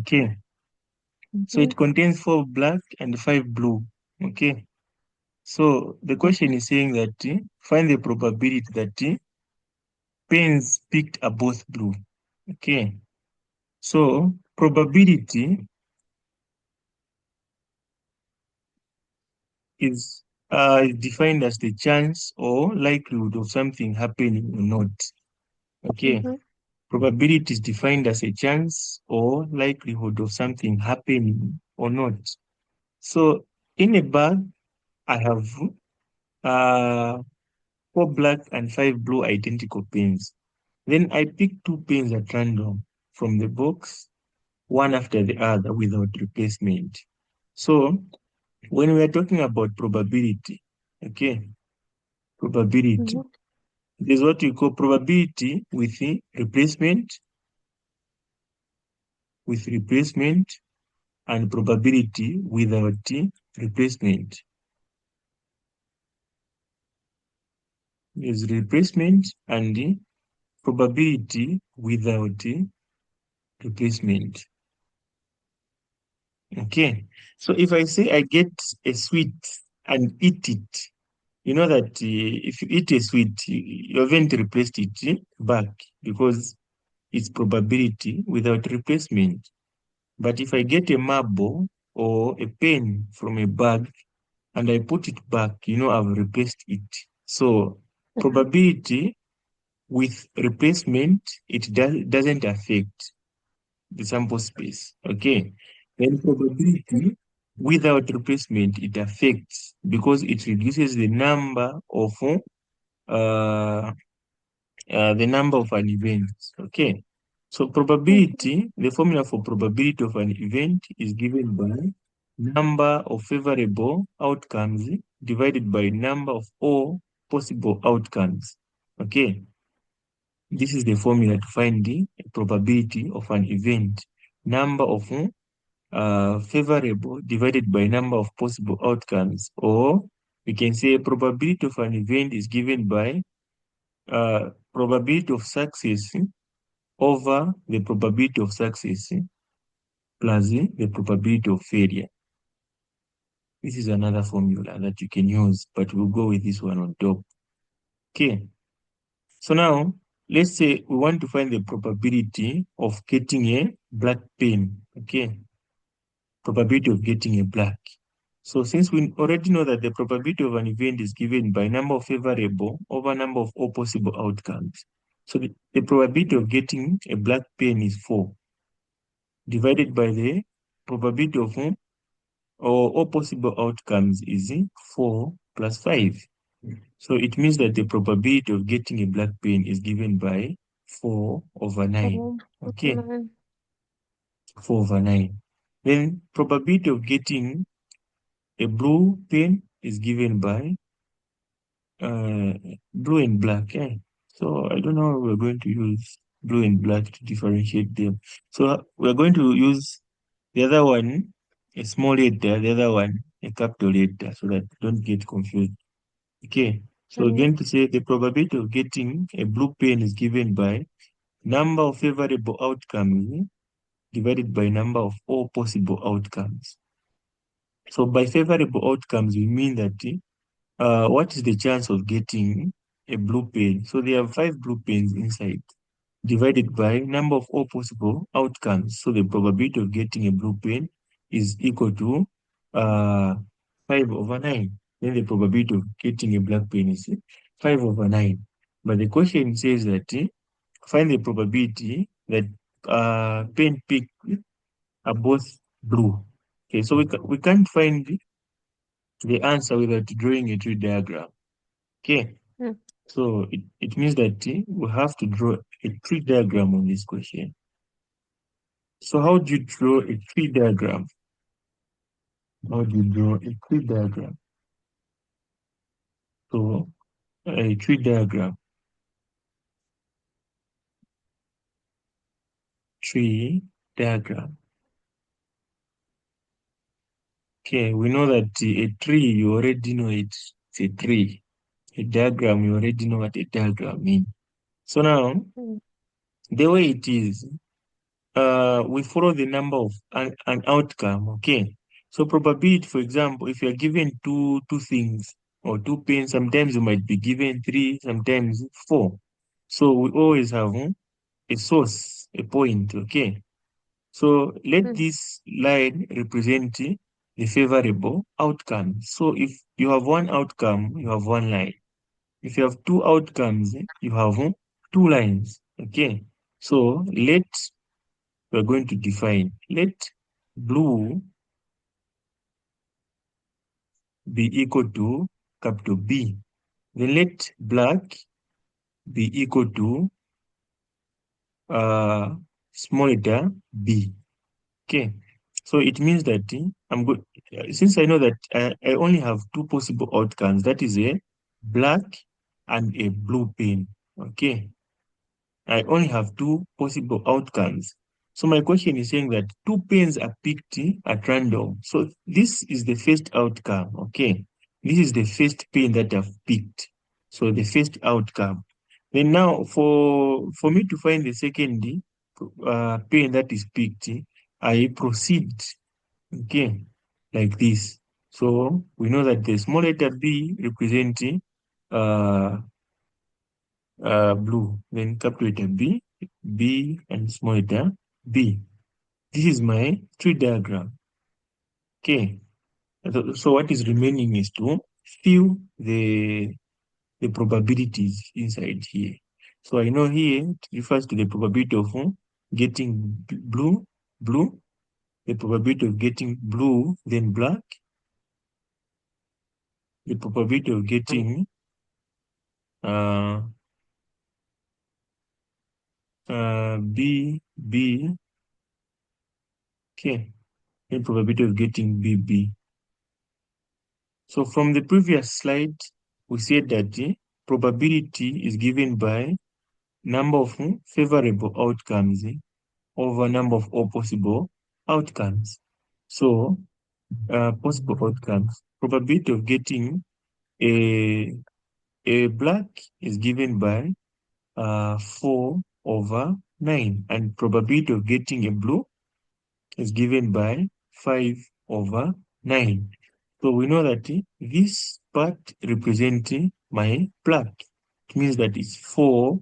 Okay. So Mm-hmm. it contains 4 black and 5 blue. Okay. So the question is saying that find the probability that pens picked are both blue. Okay. So probability is defined as the chance or likelihood of something happening or not. Okay. Mm-hmm. Probability is defined as a chance or likelihood of something happening or not. So in a bag, I have uh, 4 black and 5 blue identical pens. Then I pick 2 pens at random from the box, one after the other without replacement. So when we are talking about probability, okay, probability, Mm-hmm. there's what we call probability with replacement, and probability without replacement. There's replacement and probability without replacement. Okay. So if I say I get a sweet and eat it, you know that if you eat a sweet, you haven't replaced it back because it's probability without replacement. But if I get a marble or a pen from a bag and I put it back, I've replaced it. So probability with replacement, it doesn't affect the sample space. Okay. Then probability without replacement, it affects because it reduces uh, the number of an event. Okay. So Mm-hmm. probability, the formula for probability of an event is given by number of favorable outcomes divided by number of all possible outcomes. Okay. This is the formula to find the probability of an event. Number of favorable divided by number of possible outcomes, or we can say probability of an event is given by probability of success over the probability of success plus the probability of failure. This is another formula that you can use, but we'll go with this one on top. Okay, so now let's say we want to find the probability of getting a black pen. Okay, probability of getting a black. So since we already know that the probability of an event is given by number of favorable over number of all possible outcomes. So the probability of getting a black pen is 4 divided by the probability of or all possible outcomes is 4 plus 5. So it means that the probability of getting a black pen is given by 4 over 9. Oh, Okay, nine. 4 over 9. Then probability of getting a blue pen is given by uh, blue and black. So I don't know how we're going to use blue and black to differentiate them. So we're going to use the other one, a small letter, the other one, a capital letter, so that you don't get confused. Okay. So we're Mm-hmm. going to say the probability of getting a blue pen is given by number of favorable outcomes divided by number of all possible outcomes. So by favorable outcomes, we mean that what is the chance of getting a blue pen? So there are 5 blue pens inside, divided by number of all possible outcomes. So the probability of getting a blue pen is equal to uh, 5 over 9. Then the probability of getting a black pen is 5 over 9. But the question says that find the probability that pen picked are both blue. Okay, so we can't find the answer without drawing a tree diagram. Okay, so it means that we have to draw a tree diagram on this question. So how do you draw a tree diagram? How do you draw a tree diagram? So a tree diagram, tree diagram. Okay, we know that a tree, you already know it's a tree. A diagram, you already know what a diagram means. So now, Mm-hmm. the way it is, we follow the number of an outcome. Okay. So probability, for example, if you are given two things or two pens, sometimes you might be given three, sometimes four. So we always have a source, a point. Okay. So let Mm. this line represent the favorable outcome. So if you have one outcome, you have one line. If you have two outcomes, you have two lines. Okay. So we're going to define. Let blue be equal to capital B. Then let black be equal to uh, small letter b. Okay. So it means that I'm good. Since I know that I only have two possible outcomes, that is a black and a blue pen. Okay. I only have two possible outcomes. So my question is saying that two pens are picked at random. So this is the first outcome. Okay. This is the first pen that I've picked. So the first outcome. Then now for me to find the second pen that is picked, I proceed. Okay. Like this. So we know that the small letter B representing uh blue, then capital letter B, and small letter B. This is my tree diagram. Okay. So what is remaining is to fill the probabilities inside here. So I know here it refers to the probability of getting blue, the probability of getting blue, then black, the probability of getting uh, B, okay, the probability of getting B. So from the previous slide, we said that the probability is given by number of favorable outcomes over number of all possible outcomes. So possible outcomes, probability of getting a, a black is given by 4 over 9, and probability of getting a blue is given by 5 over 9. So we know that this part representing my black. It means that it's 4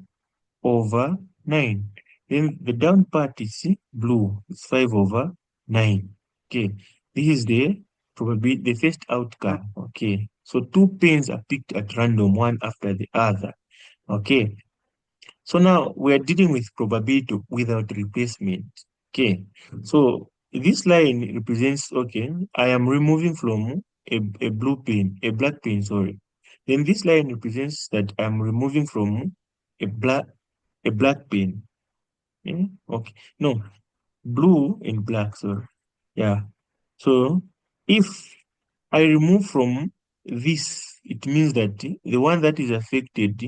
over 9. Then the down part is blue. It's 5 over 9. Okay. This is the probably the first outcome. Okay. So two pens are picked at random, one after the other. Okay. So now we are dealing with probability without replacement. Okay. So this line represents, okay, I am removing from a blue pen, a black pen, sorry. Then this line represents that I'm removing from a black a black pen. Yeah? Okay. No, blue and black, sorry. Yeah. So if I remove from this, it means that the one that is affected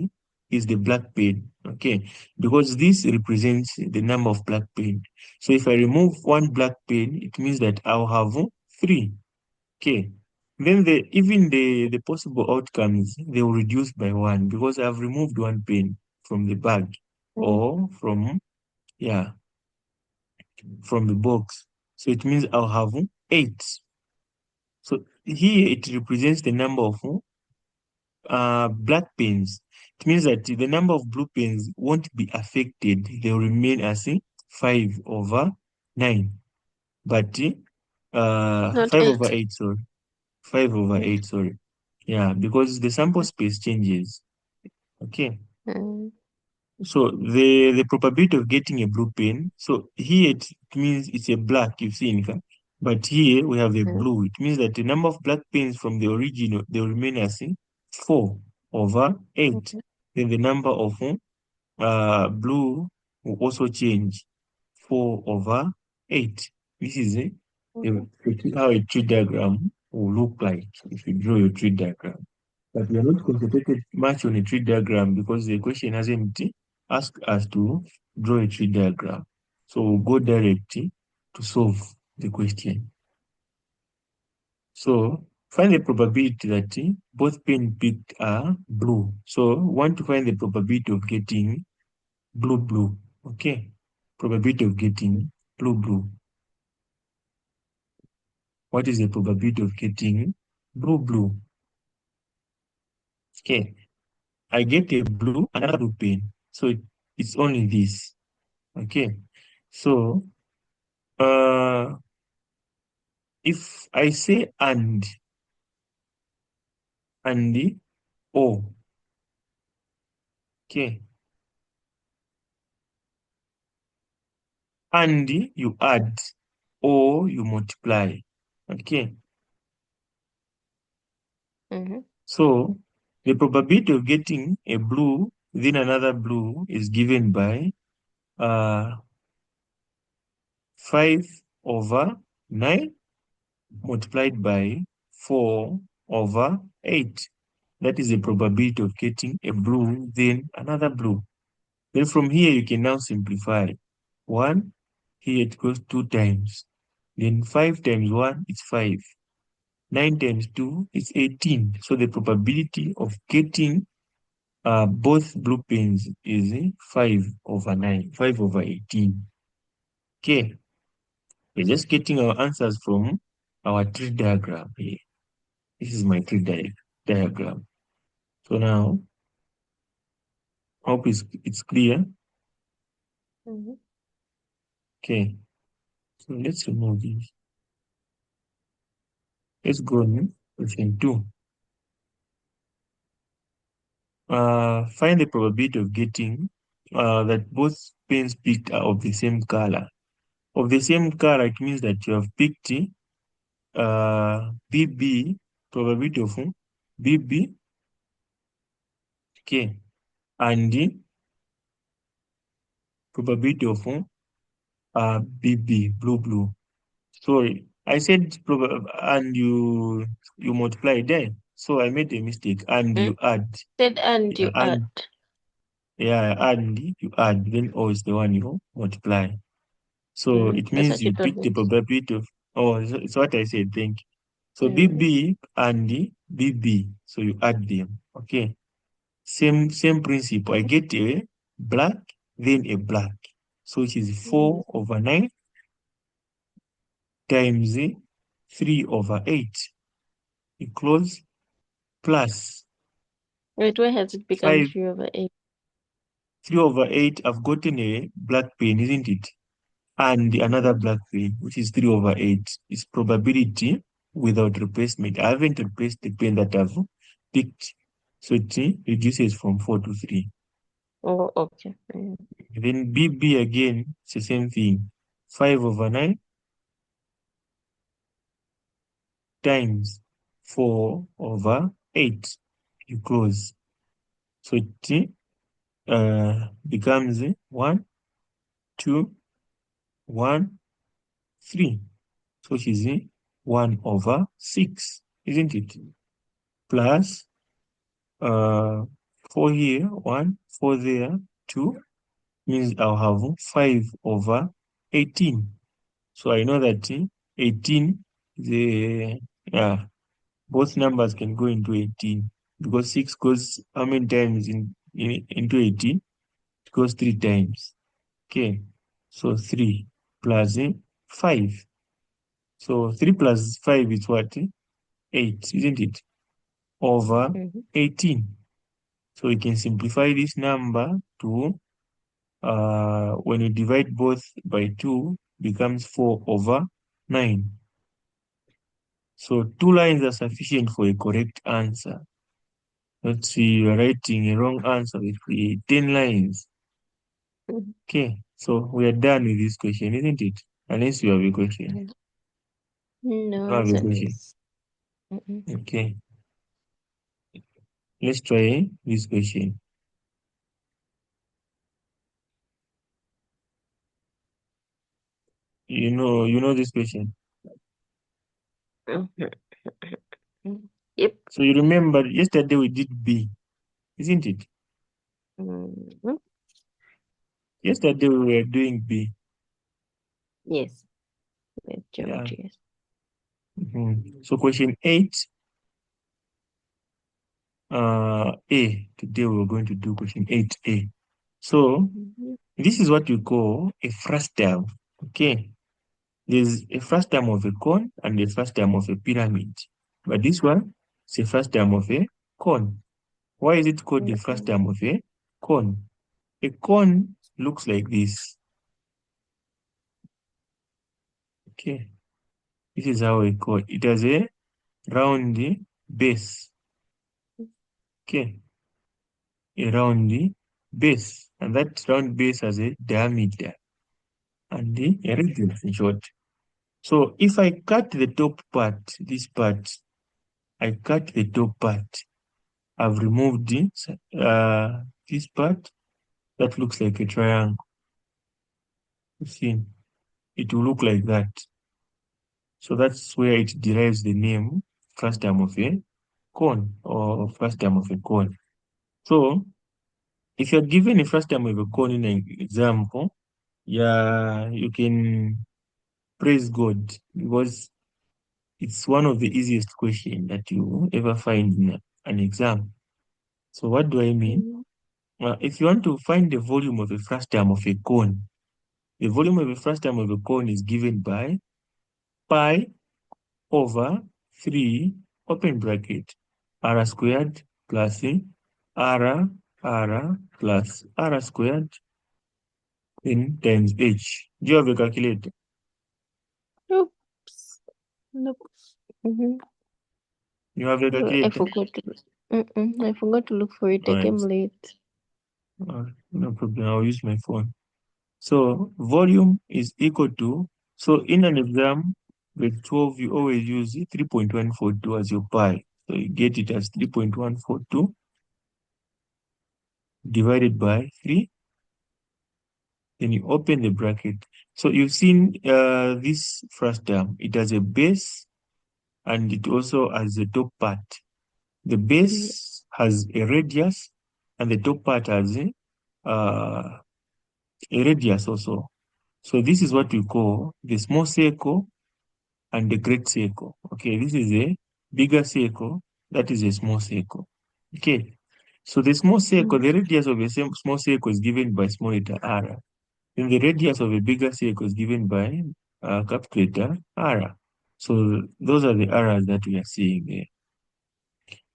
is the black pen. Okay. Because this represents the number of black pen. So if I remove one black pen, it means that I'll have three. Okay. Then the possible outcomes they will reduce by one because I've removed one pen from the bag Mm. or yeah, from the box. So it means I'll have eight. So here it represents the number of black pens. It means that the number of blue pens won't be affected. They'll remain as 5 over 9. But Not 5 over eight. 8, sorry. 5 over Mm. 8, sorry. Yeah, because the sample space changes. Okay. Mm. So the probability of getting a blue pen, so here it means it's a black, you've seen, okay? But here we have a Mm. blue. It means that the number of black pens from the original, they will remain as 4 over 8. Mm. Then the number of blue will also change, 4 over 8. This is Mm. how a tree diagram will look like if you draw your tree diagram. But we are not concentrated much on a tree diagram because the question hasn't asked us to draw a tree diagram. So we'll go direct to solve the question. So find the probability that both pen picked are blue. So we want to find the probability of getting blue. Okay. Probability of getting blue. What is the probability of getting blue? Okay, I get a blue and another blue pen. So it's only this. Okay, so if I say and the O, okay, and you add, or you multiply. Okay, Mm-hmm. so the probability of getting a blue then another blue is given by 5/9 multiplied by 4/8. That is the probability of getting a blue then another blue. Then from here you can now simplify. 1, here it goes 2 times. Then 5 times 1 is 5. 9 times 2 is 18. So the probability of getting both blue pens is 5/9, 5/18. Okay, we're just getting our answers from our tree diagram here. This is my diagram. So now, hope it's clear. Mm-hmm. Okay, so let's remove this. Let's go on question 2. Find the probability of getting that both pens picked are of the same color. Of the same color, it means that you have picked BB, probability of BB, okay, and the probability of BB, blue. Sorry, I said and you multiply there. So I made a mistake. And Mm. you add, Said and yeah, you add. and you add. Then O is the one you multiply. So Mm. it That's means what you you told pick the me. probability of. Oh, it's what I said. Thank you. So Mm-hmm. BB and the BB. So you add them. Okay. Same principle. I get a black, then a black. So it is Mm-hmm. 4/9 times 3/8 equals plus Wait, where has it become 5. 3/8? 3/8, I've gotten a black pen, isn't it? And another Mm-hmm. black pen, which is 3/8, is probability without replacement. I haven't replaced the pen that I've picked. So it reduces from 4 to 3. Oh, okay. Mm-hmm. Then BB again, it's the same thing. 5/9 times 4/8 equals. So it becomes 1, 2, 1, 3. So it is 1/6, isn't it? Plus 4 here, 1, 4 there, 2, means I'll have 5/18. So I know that 18, the both numbers can go into 18 because 6 goes how many times into 18? It goes 3 times. Okay, so 3 plus 5. So 3 plus 5 is what? 8, isn't it? Over Mm-hmm. 18. So we can simplify this number to, when you divide both by 2, becomes 4/9. So 2 lines are sufficient for a correct answer. Let's see, you're writing a wrong answer with 10 lines. Mm-hmm. Okay, so we are done with this question, isn't it? Unless you have a question. No You have a answer question. this. Mm-mm. Okay, let's try this question. You know this question. Mhm. Yep. So you remember yesterday we did B, isn't it? Mhm. Yesterday we were doing B. Yes. With Yeah. geometry. Yes. So question 8, A. Today we're going to do question 8A. So Mhm. this is what we call a fractal. Okay. There's a first term of a cone and a first term of a pyramid. But this one is a first term of a cone. Why is it called the first term of a cone? A cone looks like this. Okay. This is how we call it. It has a round base. Okay. A round base. And that round base has a diameter and a radius in short. So if I cut the top part, this part, I cut the top part. I've removed this part that looks like a triangle. You see, it will look like that. So that's where it derives the name first term of a cone or first term of a cone. So if you're given a first term of a cone in an example, yeah, you can praise God because it's one of the easiest questions that you ever find in an exam. So what do I mean? If you want to find the volume of a first term of a cone, the volume of a first term of a cone is given by pi over 3 open bracket r squared plus r plus r squared in times h. Do you have a calculator? Oops. Nope. Mm-hmm. You have a I calculator? forgot to. I forgot to look for it. I came Nice. late. No problem. I'll use my phone. So volume is equal to, so in an exam, grade 12, you always use 3.142 as your pi. So you get it as 3.142 divided by 3. Then you open the bracket. So you've seen this first term. It has a base and it also has a top part. The Yeah. base has a radius and the top part has a radius also. So this is what we call the small circle and the great circle. Okay, this is a bigger circle, that is a small circle. Okay, so the small circle, the radius of a small circle is given by small letter r. Then the radius of a bigger circle is given by capital letter R. So those are the R's that we are seeing there.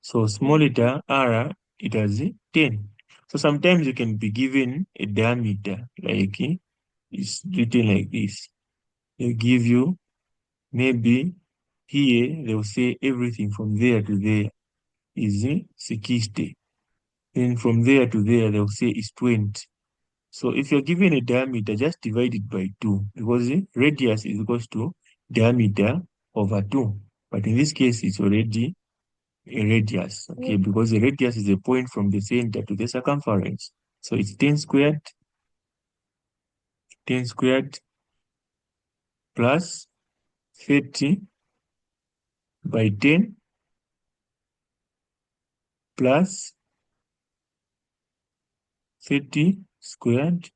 So small letter R, it has a 10. So sometimes you can be given a diameter, like it's written like this. They'll give you maybe here, they'll say everything from there to there is 60. Then from there to there, they'll say it's 20. So if you're given a diameter, just divide it by 2 because the radius is equals to diameter over 2. But in this case, it's already a radius, okay, because the radius is a point from the center to the circumference. So it's 10 squared plus 30 by 10 plus 30 squared.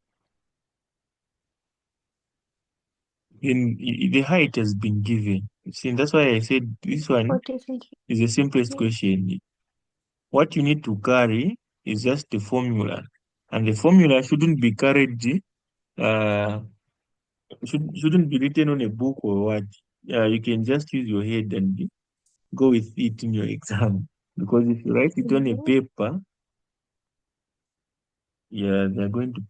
Then the height has been given. See, that's why I said this one 40 centimeters. is the simplest question. What you need to carry is just the formula. And the formula shouldn't be carried, uh, shouldn't be written on a book or what. You can just use your head and go with it in your exam. Because if you write it on a paper, yeah, they're going to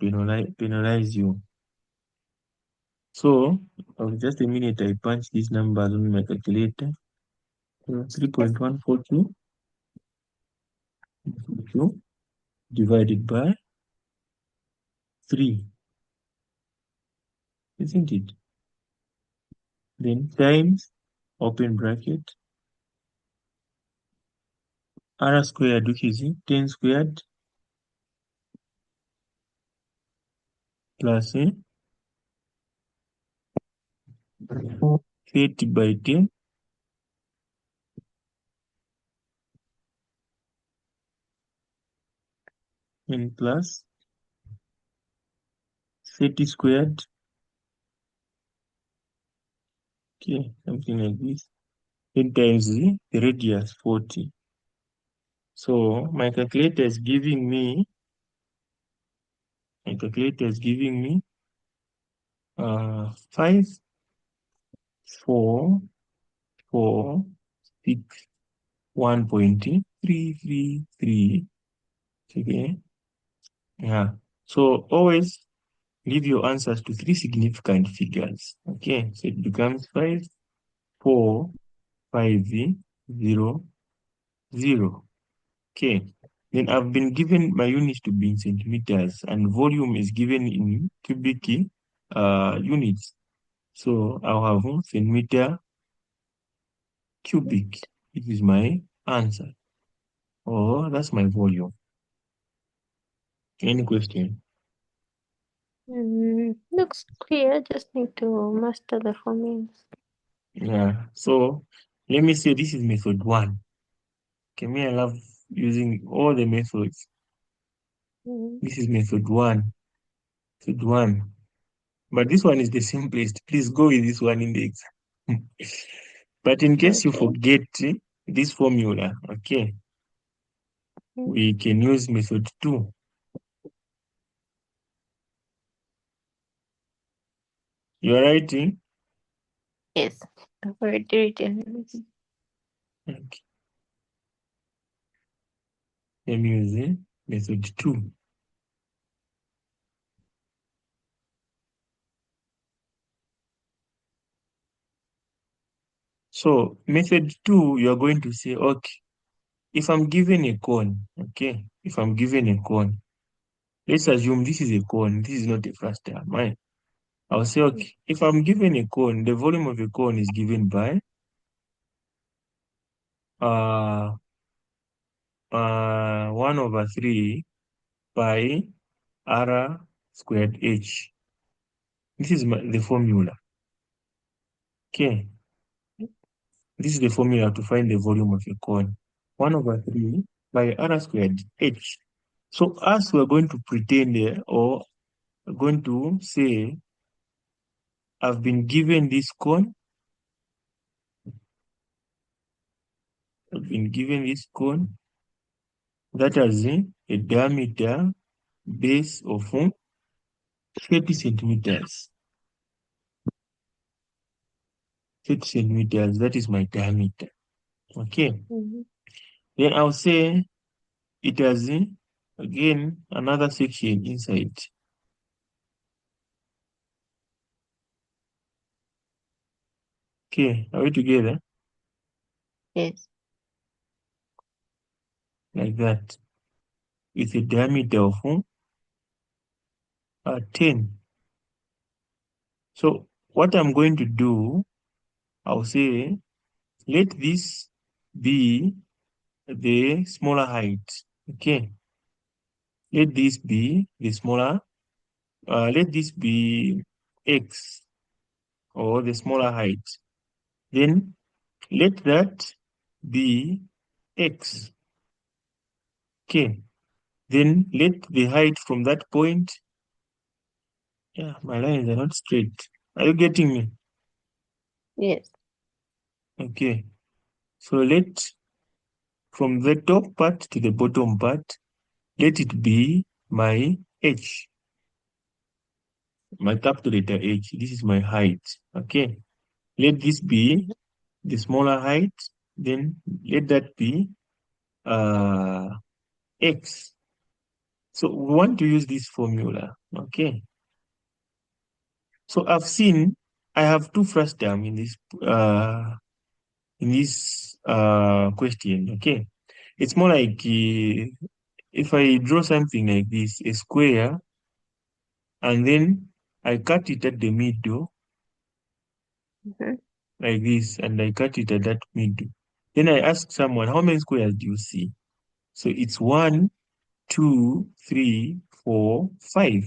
penalize you. So, just a minute, I punch these numbers on my calculator. 3.142 divided by 3, isn't it? Then times, open bracket, r squared, which is 10 squared plus 30 by 10 and plus 30 squared. Okay, something like this. 10 times the radius 40. So my calculator is giving me 5, 4, 4, 6, 1.333. Okay. Yeah. So always leave your answers to three significant figures. Okay. So it becomes 5, 4, 5, 0, 0. Okay. Then I've been given my units to be in centimeters and volume is given in cubic units. So I'll have centimeter cubic. It is my answer. Oh, that's my volume. Any question? Looks clear. Just need to master the formulas. Yeah. So let me say this is method 1. Okay, me, I love using all the methods. This is method 1. Method 1. But this one is the simplest. Please go with this one in the exam. But in case you Okay. forget this formula, okay, we can use method 2. You are writing? Yes. I've already written. Okay. Let me use method 2. So method 2, you are going to say, okay, if I'm given a cone, okay, if I'm given a cone, let's assume this is a cone, this is not a fractal, right? I'll say, okay, if I'm given a cone, the volume of a cone is given by uh 1/3 pi r squared h. This is the formula. Okay, this is the formula to find the volume of a cone. 1/3 pi r squared h. So as we're going to pretend or going to say, I've been given this cone. I've been given this cone that has a diameter base of 30 centimeters. 30 centimeters, that is my diameter. Okay. Then I'll say it has again another section inside. Okay, are we together? Yes. Like that. With a diameter of 10. So what I'm going to do, I'll say let this be the smaller height. Okay. Let this be the smaller, let this be x or the smaller height. Then let that be x. Okay. Then let the height from that point. Yeah, my lines are not straight. Are you getting me? Yes. Okay. So let from the top part to the bottom part, let it be my h, my capital letter H. This is my height. Okay. Let this be the smaller height. Then let that be uh x. So we want to use this formula. Okay. So I've seen I have two first term in this question. Okay. It's more like if I draw something like this, a square, and then I cut it at the middle like this, and I cut it at that middle. Then I ask someone, how many squares do you see? So it's 1, 2, 3, 4, 5.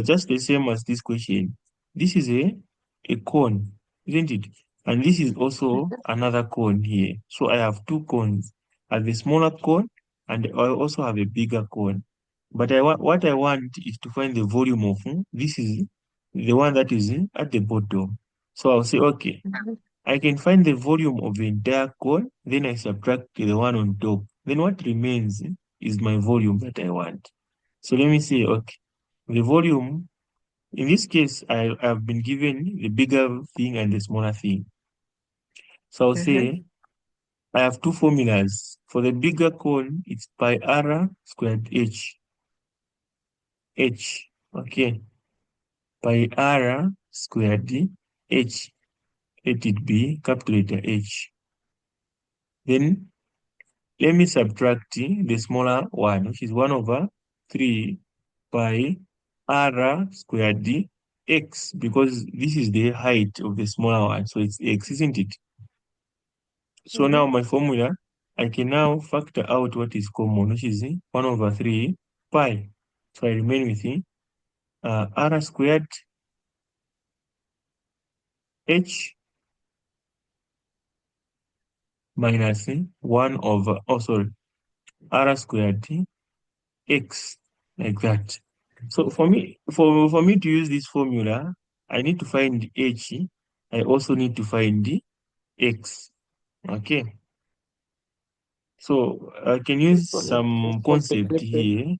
Just the same as this question. This is a cone, isn't it? And this is also another cone here. So I have two cones. I have a smaller cone and I also have a bigger cone. But what I want is to find the volume of this is the one that is at the bottom. So I'll say, okay, I can find the volume of the entire cone, then I subtract the one on top. Then what remains is my volume that I want. So let me say, okay, the volume in this case, I've been given the bigger thing and the smaller thing. So I'll say I have two formulas. For the bigger cone, it's pi r squared h. Okay, pi r squared h. Let it be capital letter H. Then let me subtract the smaller one, which is 1 over 3 pi r squared x, because this is the height of the smaller one, so it's x, isn't it? So now my formula, I can now factor out what is common, which is 1 over 3 pi. So I remain with r squared h minus 1 over, r squared x, like that. So for me to use this formula, I need to find h. I also need to find the x. Okay. So I can use some concept here.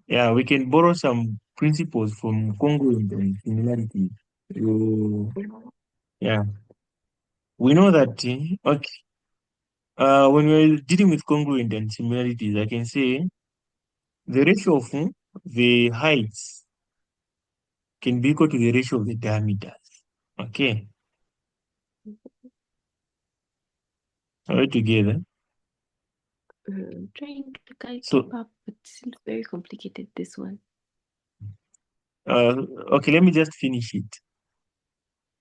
Yeah, we can borrow some principles from congruent and similarity. So, yeah, we know that. Okay. When we're dealing with congruent and similarities, I can say the ratio of the heights can be equal to the ratio of the diameters. Okay, are we together? Trying to keep So, up, but it seems very complicated, this one. okay, let me just finish it.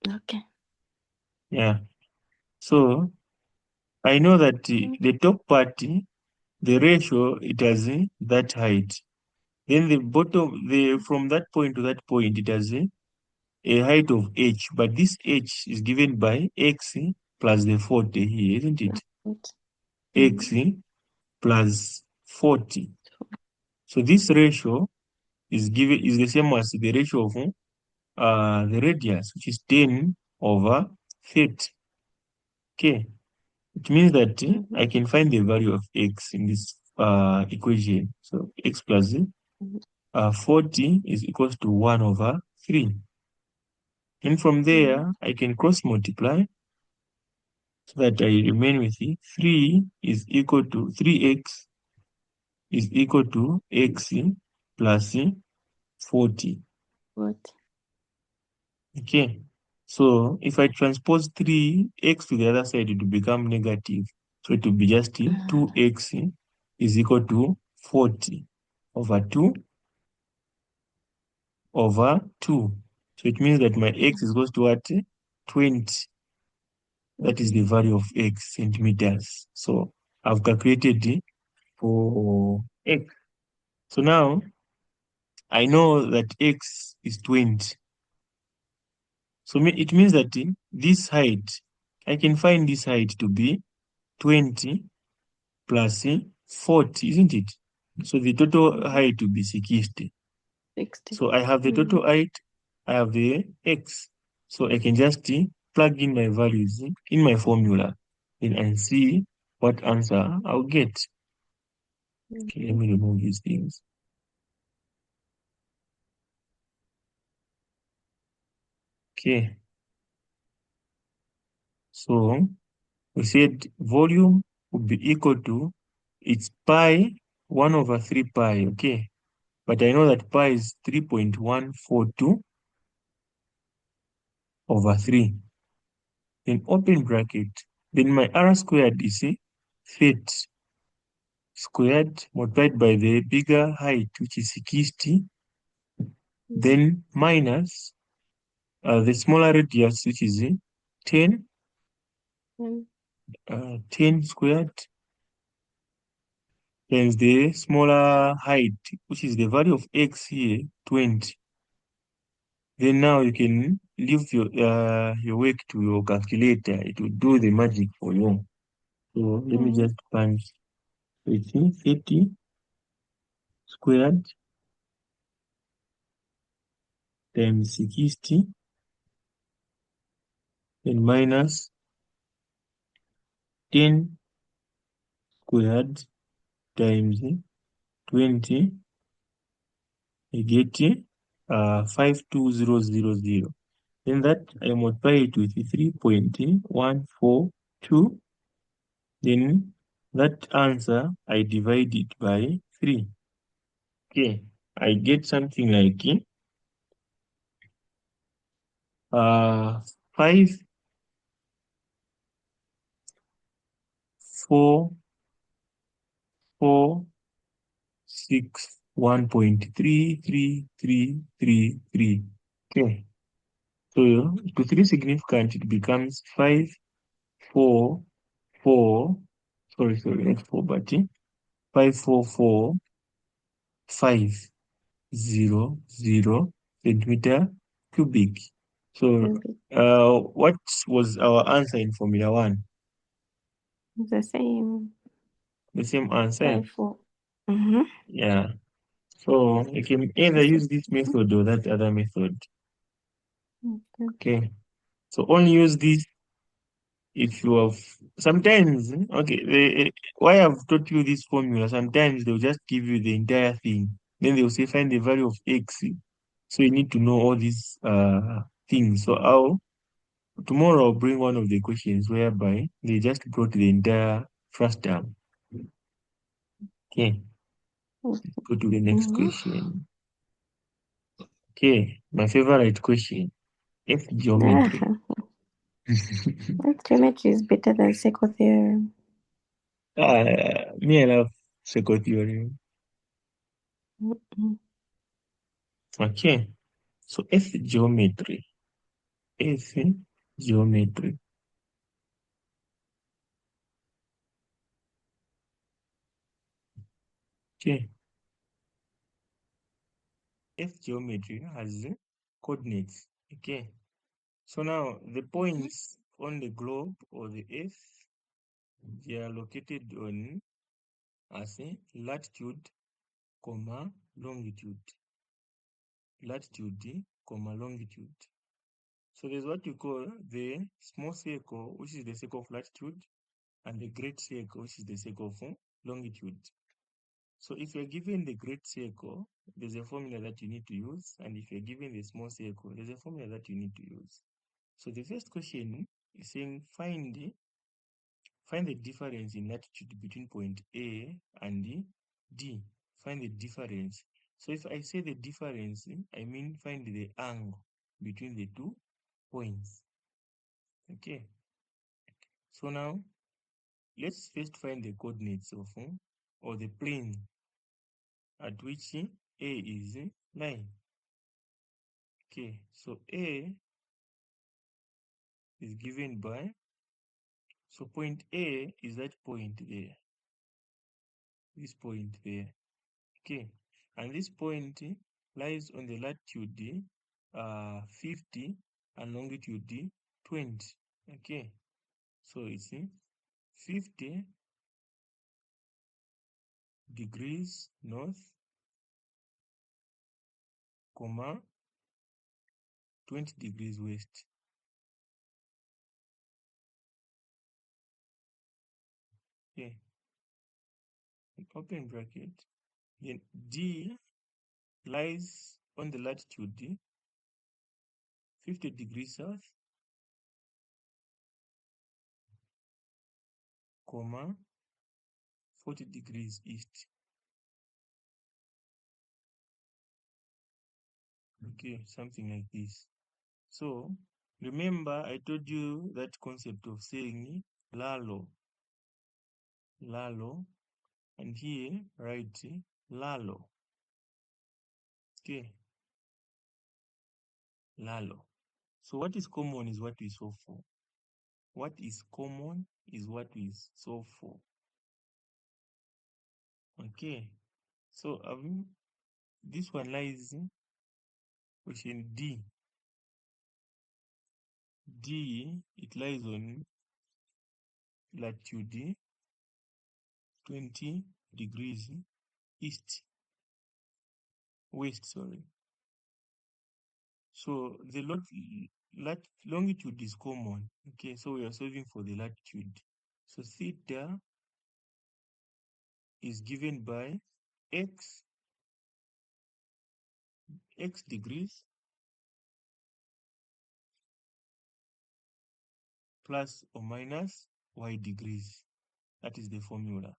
Okay. Yeah. So, I know that the top part, the ratio, it has that height. Then the bottom, from that point to that point, it has a height of h, but this h is given by x plus the 40 here, isn't it? X plus 40. So this ratio is the same as the ratio of the radius, which is 10 over 30. Okay, it means that I can find the value of x in this equation. So x plus 40 is equals to 1 over 3. And from there, I can cross multiply so that I remain with 3x is equal to x plus 40. What? Okay. So if I transpose 3x to the other side, it will become negative. So it will be just 2x is equal to 40 over 2 over 2. So it means that my x is equals to what? 20. That is the value of x centimeters. So I've calculated it for x. So now I know that x is 20. So it means that this height, I can find this height to be 20 plus 40, isn't it? So the total height will be 60. 60. So I have the total height, I have the x. So I can just plug in my values in my formula and see what answer I'll get. Okay, let me remove these things. Okay. So we said volume would be equal to, it's pi 1 over 3 pi, okay? But I know that pi is 3.142 over 3. Then open bracket. Then my r squared is 30 squared multiplied by the bigger height, which is 60. Then minus the smaller radius, which is 10, 10 squared times the smaller height, which is the value of x here, 20. Then now you can leave your work to your calculator. It will do the magic for you. So let me just punch 30 squared times 60 and minus 10 squared times 20. I get 52000. Then that I multiply it with 3.142. Then that answer I divide it by 3. Okay, I get something like uh 5 4 4 6 1.33333. Okay, so to 3 significant it becomes 5 4 4. Sorry, not 4, but 544.500 centimeter cubic. So, Maybe what was our answer in Formula One? the same. The same answer. 5, 4. Mm-hmm. Yeah. So you can either use this method or that other method. Okay. Okay. So only use this if you have sometimes. Okay. Why I've taught you this formula? Sometimes they'll just give you the entire thing. Then they'll say find the value of x. So you need to know all these things. So tomorrow I'll bring one of the questions whereby they just brought the entire first term. Okay, go to the next Mm-hmm. question. Okay, my favorite question. F geometry. Ah, geometry is better than second theorem. Me, I love second theory. Mm-mm. Okay, so F geometry. F geometry. Okay, F geometry has coordinates. Okay, so now the points on the globe or the Earth, they are located on as latitude, comma, longitude. Latitude, comma, longitude. So there's what you call the small circle, which is the circle of latitude, and the great circle, which is the circle of longitude. So if you're given the great circle, there's a formula that you need to use, and if you're given the small circle, there's a formula that you need to use. So the first question is saying find the difference in latitude between point A and D. Find the difference. So if I say the difference, I mean find the angle between the 2 points. Okay. So now let's first find the coordinates of or the plane at which A is lying. Okay. So A is given by, so point A is that point there. This point there. Okay, and this point lies on the latitude 50 and longitude 20. Okay, so it's 50 degrees north, comma 20 degrees west. Okay, open bracket. Then D lies on the latitude 50 degrees south, comma 40 degrees east. Okay, something like this. So remember I told you that concept of saying lalo, lalo, and here write lalo. Okay, lalo. So what is common is what we solve for. What is common is what we solve for. Okay, so this one lies in question D. D, it lies on latitude 20 degrees east, west, sorry. So the longitude is common. Okay, so we are solving for the latitude. So theta is given by x x degrees plus or minus y degrees. That is the formula.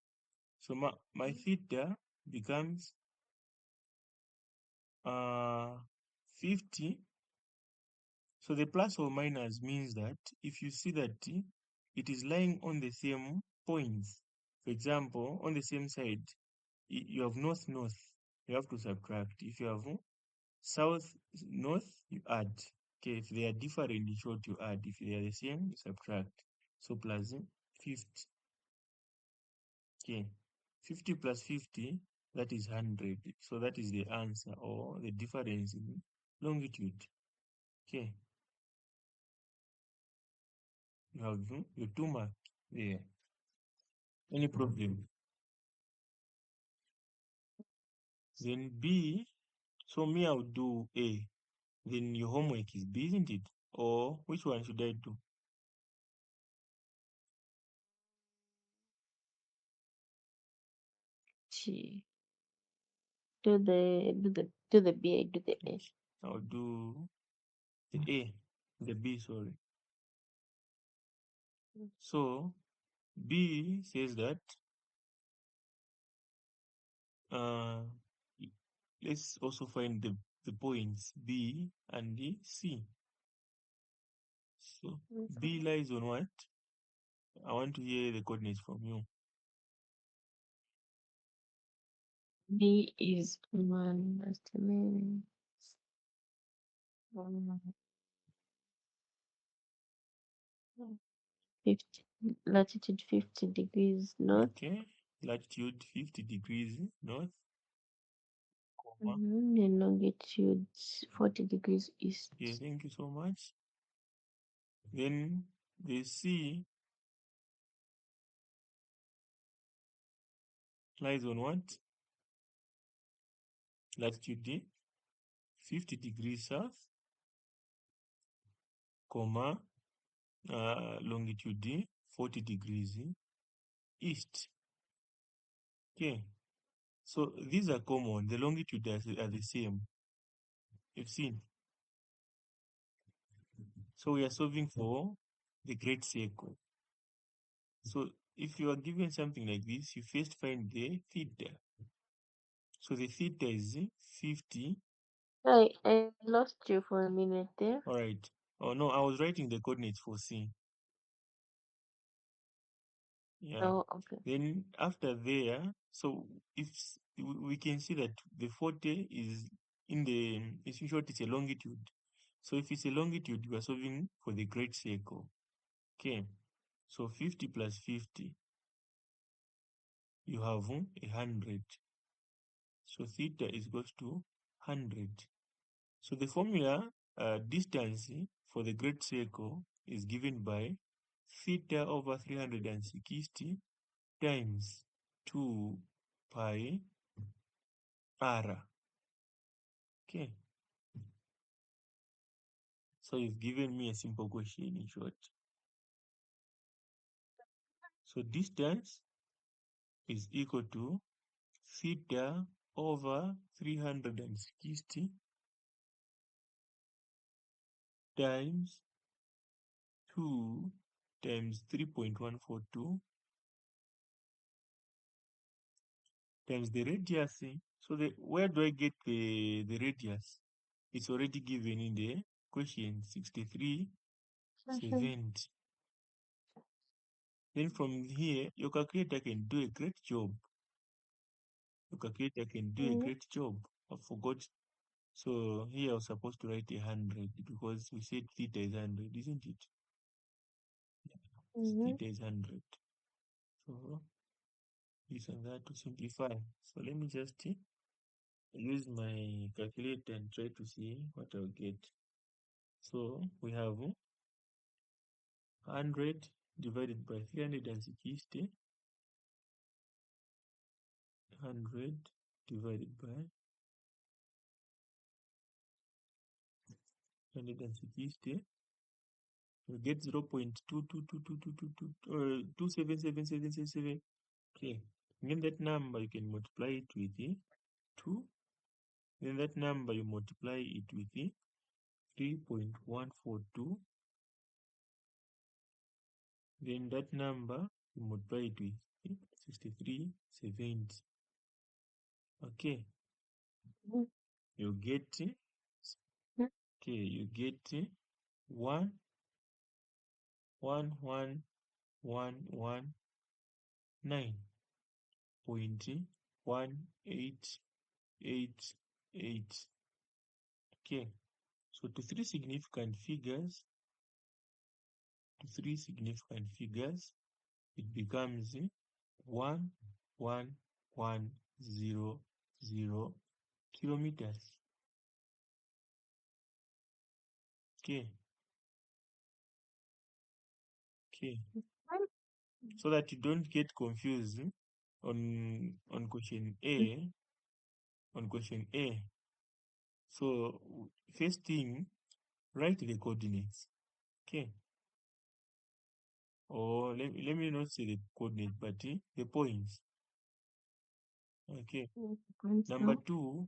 So my theta becomes 50. So the plus or minus means that if you see that it is lying on the same points, for example, on the same side, you have north, north, you have to subtract. If you have south, north, you add. Okay, if they are different, in short, you add. If they are the same, you subtract. So plus 50. Okay, 50 plus 50, that is 100. So that is the answer or the difference in longitude. Okay, you have your 2 mark there. Any problem? Then B, so me, I'll do A. Then your homework is B, isn't it? Or which one should I do? G. Do the B. Do the A. I'll do the A, the B, sorry. So B says that uh, let's also find the points B and the C. So B lies on what? I want to hear the coordinates from you. B is 1 50, latitude 50 degrees north. Okay, latitude 50 degrees north, comma. And longitude 40 degrees east. Okay, thank you so much. Then the C lies on what? Latitude 50 degrees south, comma, longitude 40 degrees east. Okay, so these are common. The longitude are the same. You've seen. So we are solving for the great circle. So if you are given something like this, you first find the theta. So the theta is 50. I lost you for a minute there. All right. Oh no, I was writing the coordinates for C. Yeah. Oh, okay. Then after there, so if we can see that the 40 is in short, it's a longitude. So if it's a longitude, we are solving for the great circle. Okay. So 50 plus 50, you have 100. So theta is equals to 100. So the formula distance for the great circle is given by theta over 360 times 2 pi r. Okay. So you've given me a simple question in short. So distance is equal to theta over 360 times 2 times 3.142 times the radius. So where do I get the radius? It's already given in the question 6370. Then from here, your calculator can do a great job. Your calculator can do a great job. I forgot. So here I was supposed to write 100 because we said theta is 100, isn't it? Theta is 100. So this and that to simplify. So let me just use my calculator and try to see what I'll get. So we have 100 divided by 360. 100 divided by 360. We get 0.22222277777. Okay. And then that number you can multiply it with 2 Then that number you multiply it with 3.142. Then that number you multiply it with 6370. Okay, Mm. you get Mm. you get 11119.1888. Okay, so to three significant figures, it becomes 11100 kilometers. Okay, so that you don't get confused on question A. So first thing, write the coordinates. Okay, or let me not say the coordinate, but the points. Okay. Number So, 2,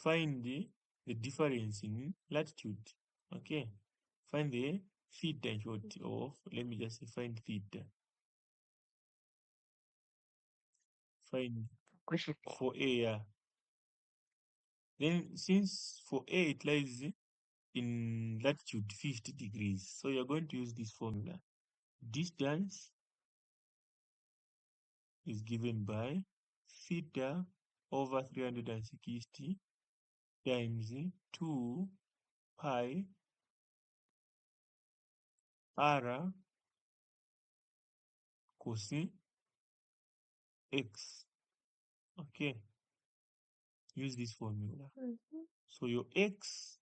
find the difference in latitude. Okay. Find the theta in short of, let me just say find theta. Find question for A. Yeah. Then since for A it lies in latitude 50 degrees, so you're going to use this formula. Distance is given by theta over 360 times 2 pi r cos x. Okay, use this formula. Mhm. So your x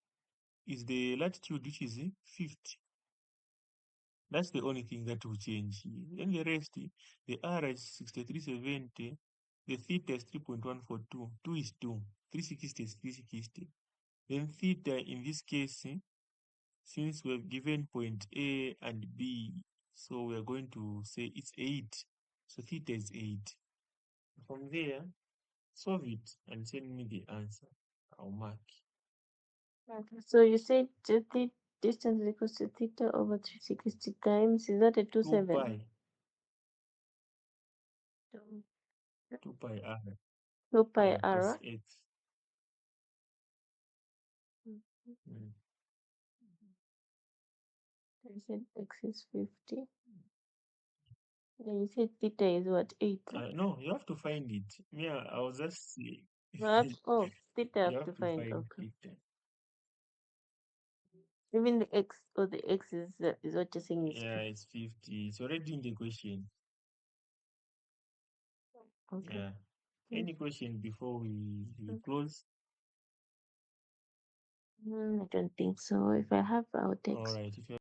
is the latitude, which is 50. That's the only thing that will change here. Then the rest, the r is 6370, the theta is 3.142, 2 is 2, 360 is 360. Then theta in this case, since we have given point A and B, so we are going to say it's 8. So theta is 8. From there, solve it and send me the answer. I'll mark. Okay. So you said the distance is equals to theta over 360 times. Is that a 2 27? pi, Two 2 pi r, 2 pi cos r. x. Mhm. Mm. You said x is 50. Then you said theta is what, 8? No, you have to find it. Yeah, I was just saying. Oh, theta You have to have to find. find Okay. it. Even the x, or the x is what you're saying is Yeah, 50. it's 50. It's already in the question. Okay. Yeah. Any question before we close? I don't think so. If I have, I'll All text. right. If you